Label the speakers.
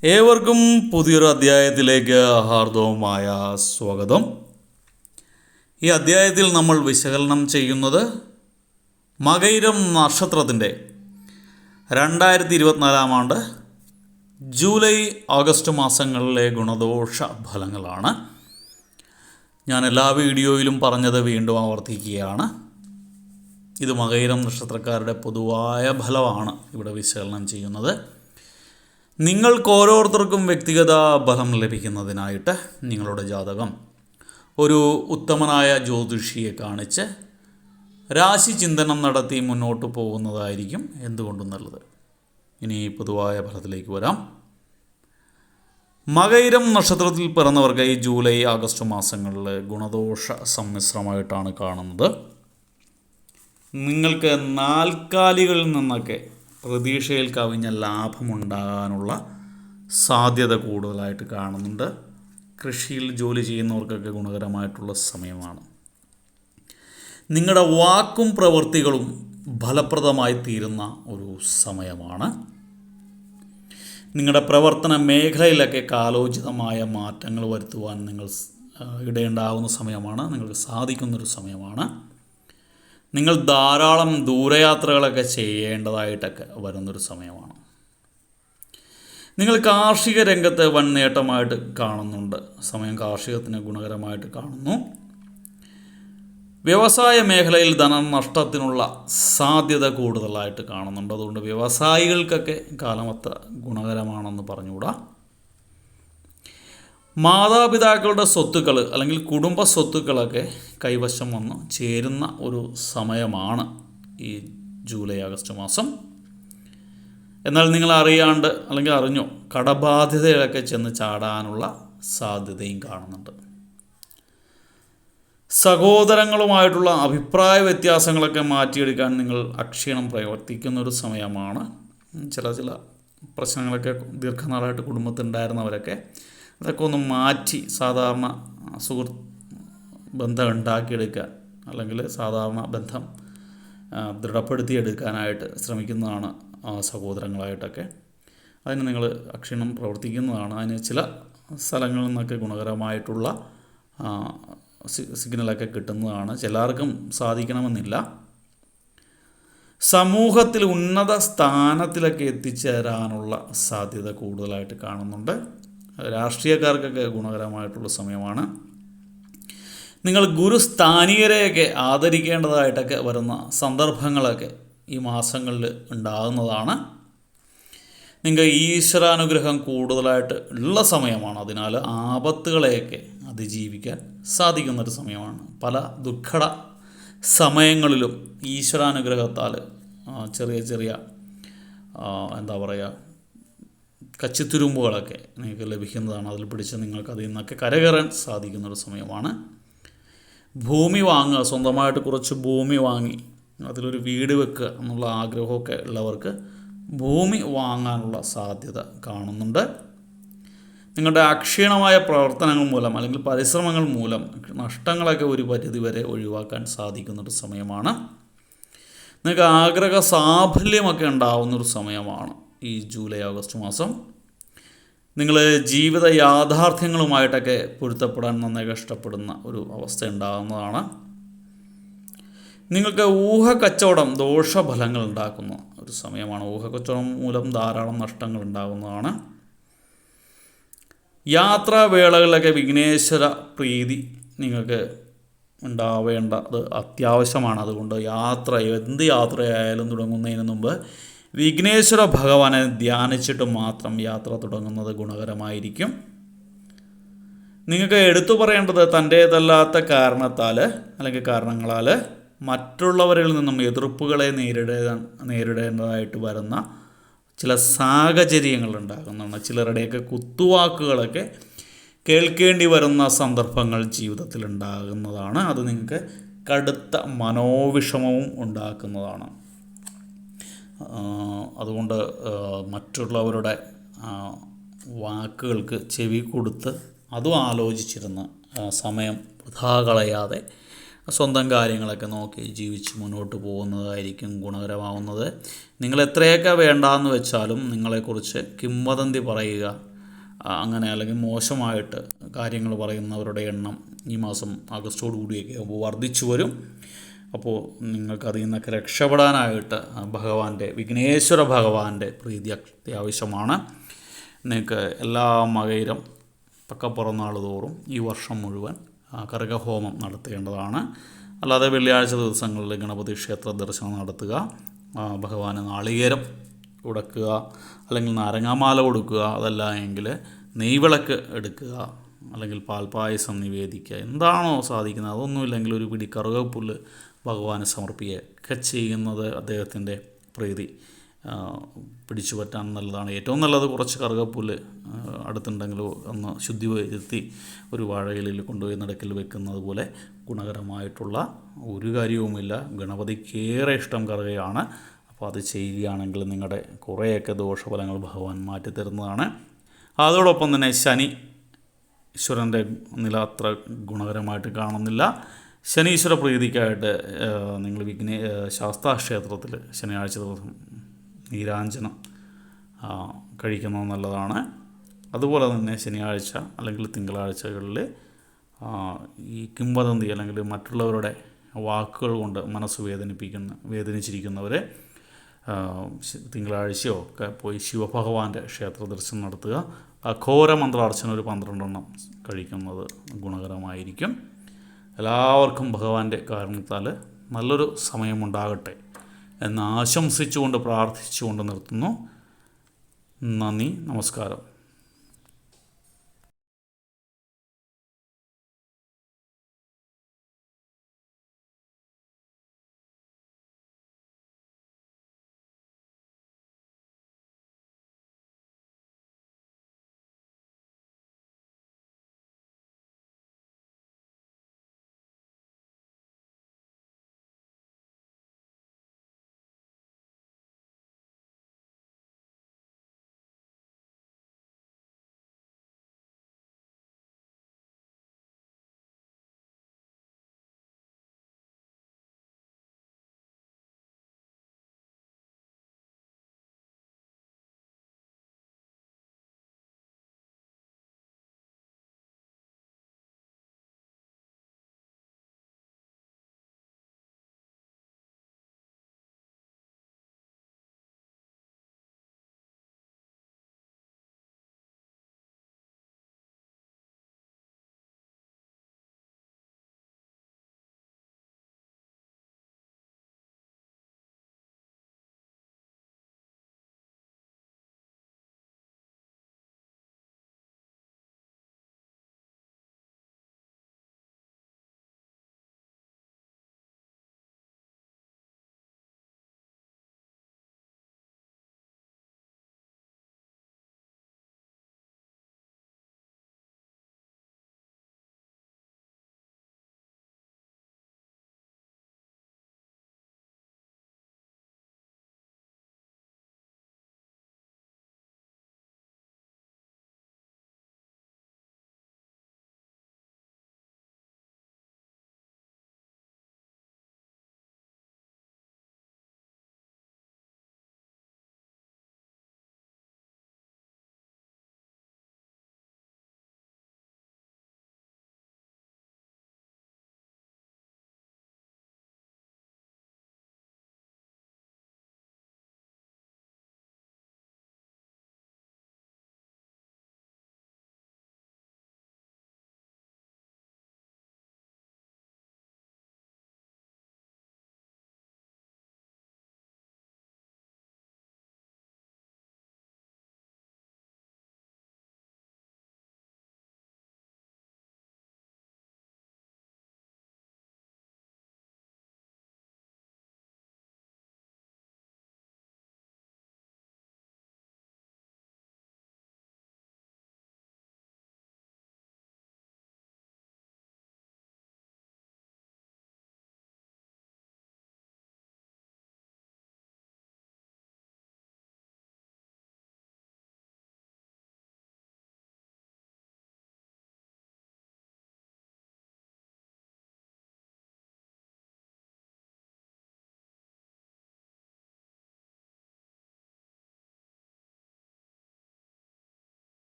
Speaker 1: ഏവർക്കും പുതിയൊരു അധ്യായത്തിലേക്ക് ഹാർദവമായ സ്വാഗതം. ഈ അധ്യായത്തിൽ നമ്മൾ വിശകലനം ചെയ്യുന്നത് മകയിരം നക്ഷത്രത്തിൻ്റെ 2024 ആണ്ട് ജൂലൈ ഓഗസ്റ്റ് മാസങ്ങളിലെ ഗുണദോഷ ഫലങ്ങളാണ്. ഞാൻ എല്ലാ വീഡിയോയിലും പറഞ്ഞത് വീണ്ടും ആവർത്തിക്കുകയാണ്. ഇത് മകയിരം നക്ഷത്രക്കാരുടെ പൊതുവായ ഫലമാണ് ഇവിടെ വിശകലനം ചെയ്യുന്നത്. നിങ്ങൾക്ക് ഓരോരുത്തർക്കും വ്യക്തിഗത ഫലം ലഭിക്കുന്നതിനായിട്ട് നിങ്ങളുടെ ജാതകം ഒരു ഉത്തമനായ ജ്യോതിഷിയെ കാണിച്ച് രാശി ചിന്തനം നടത്തി മുന്നോട്ട് പോകുന്നതായിരിക്കും എന്തുകൊണ്ടും നല്ലത്. ഇനി പൊതുവായ ഫലത്തിലേക്ക് വരാം. മകയിരം നക്ഷത്രത്തിൽ പിറന്നവർക്ക് ഈ ജൂലൈ ആഗസ്റ്റ് മാസങ്ങളിൽ ഗുണദോഷ സമ്മിശ്രമായിട്ടാണ് കാണുന്നത്. നിങ്ങൾക്ക് നാൽക്കാലികളിൽ നിന്നൊക്കെ പ്രതീക്ഷയിൽ കവിഞ്ഞ ലാഭമുണ്ടാകാനുള്ള സാധ്യത കൂടുതലായിട്ട് കാണുന്നുണ്ട്. കൃഷിയിൽ ജോലി ചെയ്യുന്നവർക്കൊക്കെ ഗുണകരമായിട്ടുള്ള സമയമാണ്. നിങ്ങളുടെ വാക്കും പ്രവൃത്തികളും ഫലപ്രദമായി തീരുന്ന ഒരു സമയമാണ്. നിങ്ങളുടെ പ്രവർത്തന മേഖലയിലൊക്കെ കാലോചിതമായ മാറ്റങ്ങൾ വരുത്തുവാൻ നിങ്ങൾ ഇടേണ്ടാവുന്ന സമയമാണ്. നിങ്ങൾക്ക് സാധിക്കുന്നൊരു സമയമാണ്. നിങ്ങൾ ധാരാളം ദൂരയാത്രകളൊക്കെ ചെയ്യേണ്ടതായിട്ടൊക്കെ വരുന്നൊരു സമയമാണ്. നിങ്ങൾ കാർഷിക രംഗത്ത് വൻ നേട്ടമായിട്ട് കാണുന്നുണ്ട്. സമയം കാർഷികത്തിന് ഗുണകരമായിട്ട് കാണുന്നു. വ്യവസായ മേഖലയിൽ ധനനഷ്ടത്തിനുള്ള സാധ്യത കൂടുതലായിട്ട് കാണുന്നുണ്ട്. അതുകൊണ്ട് വ്യവസായികൾക്കൊക്കെ കാലം അത്ര ഗുണകരമാണെന്ന് പറഞ്ഞുകൂടാ. മാതാപിതാക്കളുടെ സ്വത്തുക്കൾ അല്ലെങ്കിൽ കുടുംബ സ്വത്തുക്കളൊക്കെ കൈവശം വന്ന് ചേരുന്ന ഒരു സമയമാണ് ഈ ജൂലൈ ആഗസ്റ്റ് മാസം. എന്നാൽ നിങ്ങൾ അറിയാണ്ട് അല്ലെങ്കിൽ അറിഞ്ഞോ കടബാധ്യതകളൊക്കെ ചെന്ന് ചാടാനുള്ള സാധ്യതയും കാണുന്നുണ്ട്. സഹോദരങ്ങളുമായിട്ടുള്ള അഭിപ്രായ വ്യത്യാസങ്ങളൊക്കെ മാറ്റിയെടുക്കാൻ നിങ്ങൾ അക്ഷീണം പ്രവർത്തിക്കുന്നൊരു സമയമാണ്. ചില പ്രശ്നങ്ങളൊക്കെ ദീർഘനാളായിട്ട് കുടുംബത്തിലുണ്ടായിരുന്നവരൊക്കെ അതൊക്കെ ഒന്ന് മാറ്റി സാധാരണ സുഹൃത്ത് ബന്ധം ഉണ്ടാക്കിയെടുക്കാൻ അല്ലെങ്കിൽ സാധാരണ ബന്ധം ദൃഢപ്പെടുത്തിയെടുക്കാനായിട്ട് ശ്രമിക്കുന്നതാണ് സഹോദരങ്ങളായിട്ടൊക്കെ. അതിന് നിങ്ങൾ അക്ഷീണം പ്രവർത്തിക്കുന്നതാണ്. അതിന് ചില സ്ഥലങ്ങളിൽ നിന്നൊക്കെ ഗുണകരമായിട്ടുള്ള സിഗ്നലൊക്കെ കിട്ടുന്നതാണ്. ചിലർക്കും സാധിക്കണമെന്നില്ല. സമൂഹത്തിൽ ഉന്നത സ്ഥാനത്തിലൊക്കെ എത്തിച്ചേരാനുള്ള സാധ്യത കൂടുതലായിട്ട് കാണുന്നുണ്ട്. രാഷ്ട്രീയക്കാർക്കൊക്കെ ഗുണകരമായിട്ടുള്ള സമയമാണ്. നിങ്ങൾ ഗുരുസ്ഥാനീയരെയൊക്കെ ആദരിക്കേണ്ടതായിട്ടൊക്കെ വരുന്ന സന്ദർഭങ്ങളൊക്കെ ഈ മാസങ്ങളിൽ ഉണ്ടാകുന്നതാണ്. നിങ്ങൾക്ക് ഈശ്വരാനുഗ്രഹം കൂടുതലായിട്ട് ഉള്ള സമയമാണ്. അതിനാൽ ആപത്തുകളെയൊക്കെ അതിജീവിക്കാൻ സാധിക്കുന്നൊരു സമയമാണ്. പല ദുഃഖട സമയങ്ങളിലും ഈശ്വരാനുഗ്രഹത്താൽ ചെറിയ എന്താ പറയുക കച്ചിത്തുരുമ്പുകളൊക്കെ നിങ്ങൾക്ക് ലഭിക്കുന്നതാണ്. അതിൽ പിടിച്ച് നിങ്ങൾക്ക് അതിൽ നിന്നൊക്കെ കരകയറാൻ സാധിക്കുന്നൊരു സമയമാണ്. ഭൂമി വാങ്ങുക, സ്വന്തമായിട്ട് കുറച്ച് ഭൂമി വാങ്ങി അതിലൊരു വീട് വെക്കുക എന്നുള്ള ആഗ്രഹമൊക്കെ ഉള്ളവർക്ക് ഭൂമി വാങ്ങാനുള്ള സാധ്യത കാണുന്നുണ്ട്. നിങ്ങളുടെ അക്ഷീണമായ പ്രവർത്തനങ്ങൾ മൂലം അല്ലെങ്കിൽ പരിശ്രമങ്ങൾ മൂലം നഷ്ടങ്ങളൊക്കെ ഒരു പരിധിവരെ ഒഴിവാക്കാൻ സാധിക്കുന്നൊരു സമയമാണ്. നിങ്ങൾക്ക് ആഗ്രഹ സാഫല്യമൊക്കെ ഉണ്ടാവുന്നൊരു സമയമാണ് ഈ ജൂലൈ ആഗസ്റ്റ് മാസം. നിങ്ങൾ ജീവിത യാഥാർത്ഥ്യങ്ങളുമായിട്ടൊക്കെ പൊരുത്തപ്പെടാൻ നന്നായി കഷ്ടപ്പെടുന്ന ഒരു അവസ്ഥ ഉണ്ടാകുന്നതാണ്. നിങ്ങൾക്ക് ഊഹക്കച്ചവടം ദോഷഫലങ്ങൾ ഉണ്ടാക്കുന്ന ഒരു സമയമാണ്. ഊഹക്കച്ചവടം മൂലം ധാരാളം നഷ്ടങ്ങൾ ഉണ്ടാകുന്നതാണ്. യാത്രാവേളകളിലൊക്കെ വിഘ്നേശ്വര പ്രീതി നിങ്ങൾക്ക് ഉണ്ടാവേണ്ടത് അത്യാവശ്യമാണ്. അതുകൊണ്ട് എന്ത് യാത്രയായാലും തുടങ്ങുന്നതിന് മുമ്പ് വിഘ്നേശ്വര ഭഗവാനെ ധ്യാനിച്ചിട്ട് മാത്രം യാത്ര തുടങ്ങുന്നത് ഗുണകരമായിരിക്കും. നിങ്ങൾക്ക് എടുത്തു പറയേണ്ടത് തൻ്റേതല്ലാത്ത കാരണങ്ങളാൽ മറ്റുള്ളവരിൽ നിന്നും എതിർപ്പുകളെ നേരിടേണ്ടതായിട്ട് വരുന്ന ചില സാഹചര്യങ്ങൾ ഉണ്ടാകുന്നതാണ്. ചിലരുടെയൊക്കെ കുത്തുവാക്കുകളൊക്കെ കേൾക്കേണ്ടി വരുന്ന സന്ദർഭങ്ങൾ ജീവിതത്തിൽ ഉണ്ടാകുന്നതാണ്. അത് നിങ്ങൾക്ക് കടുത്ത മനോവിഷമവും ഉണ്ടാക്കുന്നതാണ്. അതുകൊണ്ട് മറ്റുള്ളവരുടെ വാക്കുകൾക്ക് ചെവി കൊടുത്ത് അതും ആലോചിച്ചിരുന്ന് സമയം വൃഥാ കളയാതെ സ്വന്തം കാര്യങ്ങളൊക്കെ നോക്കി ജീവിച്ച് മുന്നോട്ട് പോകുന്നതായിരിക്കും ഗുണകരമാവുന്നത്. നിങ്ങൾ എത്രയൊക്കെ വേണ്ടാന്ന് വെച്ചാലും നിങ്ങളെക്കുറിച്ച് കിംവദന്തി പറയുക, അങ്ങനെ അല്ലെങ്കിൽ മോശമായിട്ട് കാര്യങ്ങൾ പറയുന്നവരുടെ എണ്ണം ഈ മാസം ആഗസ്റ്റോടു കൂടിയൊക്കെ ആകുമ്പോൾ വർദ്ധിച്ചു വരും. അപ്പോൾ നിങ്ങൾക്ക് അതിൽ നിന്നൊക്കെ രക്ഷപ്പെടാനായിട്ട് ഭഗവാന്റെ വിഘ്നേശ്വര ഭഗവാന്റെ പ്രീതി അത്യാവശ്യമാണ്. നിങ്ങൾക്ക് എല്ലാ മകയിരം പിറന്നാൾ തോറും ഈ വർഷം മുഴുവൻ കർഗഹോമം നടത്തേണ്ടതാണ്. അല്ലാതെ വെള്ളിയാഴ്ച ദിവസങ്ങളിൽ ഗണപതി ക്ഷേത്ര ദർശനം നടത്തുക, ഭഗവാന് നാളികേരം ഉടക്കുക, അല്ലെങ്കിൽ നാരങ്ങാമാല കൊടുക്കുക, അതല്ല എങ്കിൽ നെയ്വിളക്ക് എടുക്കുക, അല്ലെങ്കിൽ പാൽപ്പായസം നിവേദിക്കുക. എന്താണോ സാധിക്കുന്നത്, അതൊന്നുമില്ലെങ്കിൽ ഒരു പിടി കറുകപ്പുല്ല് ഭഗവാന് സമർപ്പിക്കുകയൊക്കെ ചെയ്യുന്നത് അദ്ദേഹത്തിൻ്റെ പ്രീതി പിടിച്ചു പറ്റാൻ നല്ലതാണ്. ഏറ്റവും നല്ലത് കുറച്ച് കറുകപ്പുല്ല് അടുത്തുണ്ടെങ്കിൽ ഒന്ന് ശുദ്ധി വരുത്തി ഒരു വാഴയിലിൽ കൊണ്ടുപോയി നടക്കിൽ വെക്കുന്നത് പോലെ ഗുണകരമായിട്ടുള്ള ഒരു കാര്യവുമില്ല. ഗണപതിക്കേറെ ഇഷ്ടം കറുകയാണ്. അപ്പോൾ അത് ചെയ്യുകയാണെങ്കിൽ നിങ്ങളുടെ കുറേയൊക്കെ ദോഷഫലങ്ങൾ ഭഗവാൻ മാറ്റിത്തരുന്നതാണ്. അതോടൊപ്പം തന്നെ ശനി ഈശ്വരൻ്റെ നില അത്ര ഗുണകരമായിട്ട് കാണുന്നില്ല. ശനീശ്വര പ്രീതിക്കായിട്ട് നിങ്ങൾ ശാസ്താക്ഷേത്രത്തിൽ ശനിയാഴ്ച ദിവസം നീരാഞ്ജനം കഴിക്കുന്നത് നല്ലതാണ്. അതുപോലെ തന്നെ ശനിയാഴ്ച അല്ലെങ്കിൽ തിങ്കളാഴ്ചകളിൽ ഈ കിംവദന്തി അല്ലെങ്കിൽ മറ്റുള്ളവരുടെ വാക്കുകൾ കൊണ്ട് മനസ്സ് വേദനിച്ചിരിക്കുന്നവരെ തിങ്കളാഴ്ചയോ ഒക്കെ പോയി ശിവഭഗവാന്റെ ക്ഷേത്ര ദർശനം നടത്തുക. അഘോര മന്ത്രാർച്ചന ഒരു 12 എണ്ണം കഴിക്കുന്നത് ഗുണകരമായിരിക്കും. എല്ലാവർക്കും ഭഗവാന്റെ കാരണത്താൽ നല്ലൊരു സമയമുണ്ടാകട്ടെ എന്ന് ആശംസിച്ചുകൊണ്ട് പ്രാർത്ഥിച്ചുകൊണ്ട് നിർത്തുന്നു. നന്ദി, നമസ്കാരം.